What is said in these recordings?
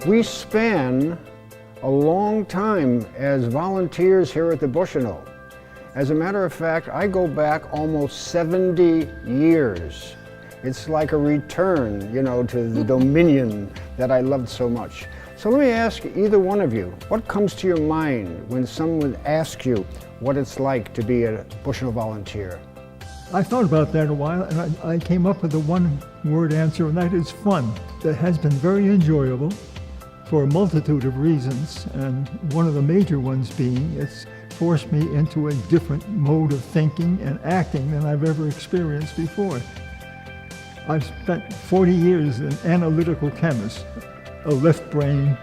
We span a long time as volunteers here at the Bushnell. As a matter of fact, I go back almost 70 years. It's like a return, you know, to the dominion that I loved so much. So let me ask either one of you, what comes to your mind when someone asks you what it's like to be a Bushnell volunteer? I thought about that a while, and I came up with a one-word answer, and that is fun. That has been very enjoyable for a multitude of reasons, and one of the major ones being it's forced me into a different mode of thinking and acting than I've ever experienced before. I've spent 40 years as an analytical chemist, a left brain,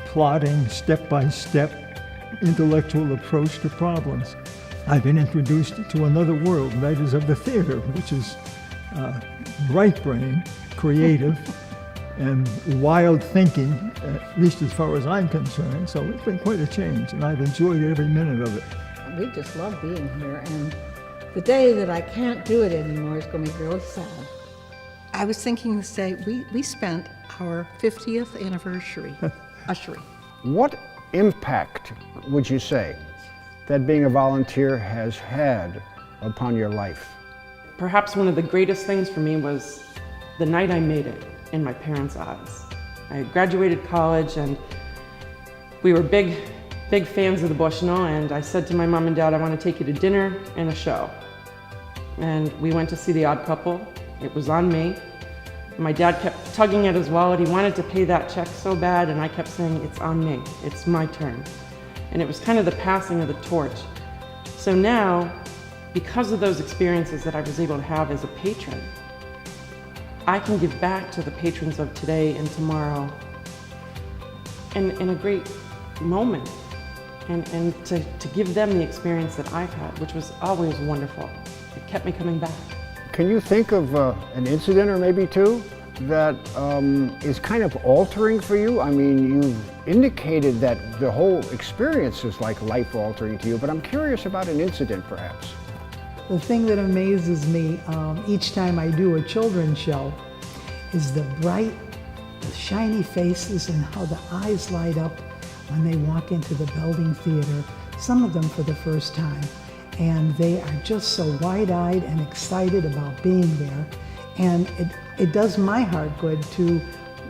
plotting step-by-step intellectual approach to problems. I've been introduced to another world, that is of the theater, which is right brain, creative, and wild thinking, at least as far as I'm concerned. So it's been quite a change, and I've enjoyed every minute of it. We just love being here, and the day that I can't do it anymore is going to be really sad. I was thinking this day, we spent our 50th anniversary ushering. What impact would you say that being a volunteer has had upon your life? Perhaps one of the greatest things for me was the night I made it in my parents' eyes. I graduated college and we were big fans of the Bushnell, and I said to my mom and dad, I want to take you to dinner and a show. And we went to see The Odd Couple. It was on me. My dad kept tugging at his wallet. He wanted to pay that check so bad, and I kept saying, it's on me, it's my turn. And it was kind of the passing of the torch. So now, because of those experiences that I was able to have as a patron, I can give back to the patrons of today and tomorrow in a great moment, and to give them the experience that I've had, which was always wonderful. It kept me coming back. Can you think of an incident or maybe two that is kind of altering for you? I mean, you've indicated that the whole experience is like life-altering to you, but I'm curious about an incident perhaps. The thing that amazes me each time I do a children's show is the bright, the shiny faces and how the eyes light up when they walk into the Belding Theater, some of them for the first time. And they are just so wide-eyed and excited about being there. And it does my heart good to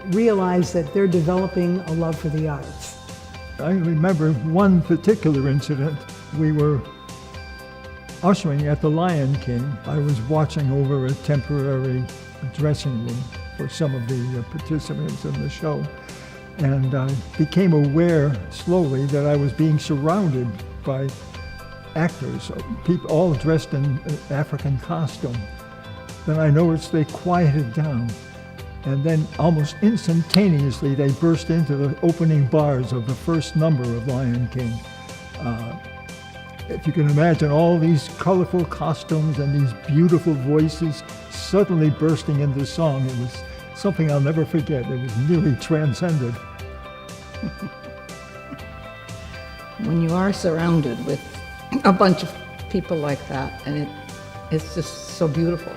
realize that they're developing a love for the arts. I remember one particular incident. We were ushering at the Lion King. I was watching over a temporary dressing room for some of the participants in the show. And I became aware slowly that I was being surrounded by actors, people all dressed in African costume. Then I noticed they quieted down, and then almost instantaneously they burst into the opening bars of the first number of Lion King. If you can imagine all these colorful costumes and these beautiful voices suddenly bursting into song, it was something I'll never forget. It was nearly transcended. When you are surrounded with a bunch of people like that, and it's just so beautiful.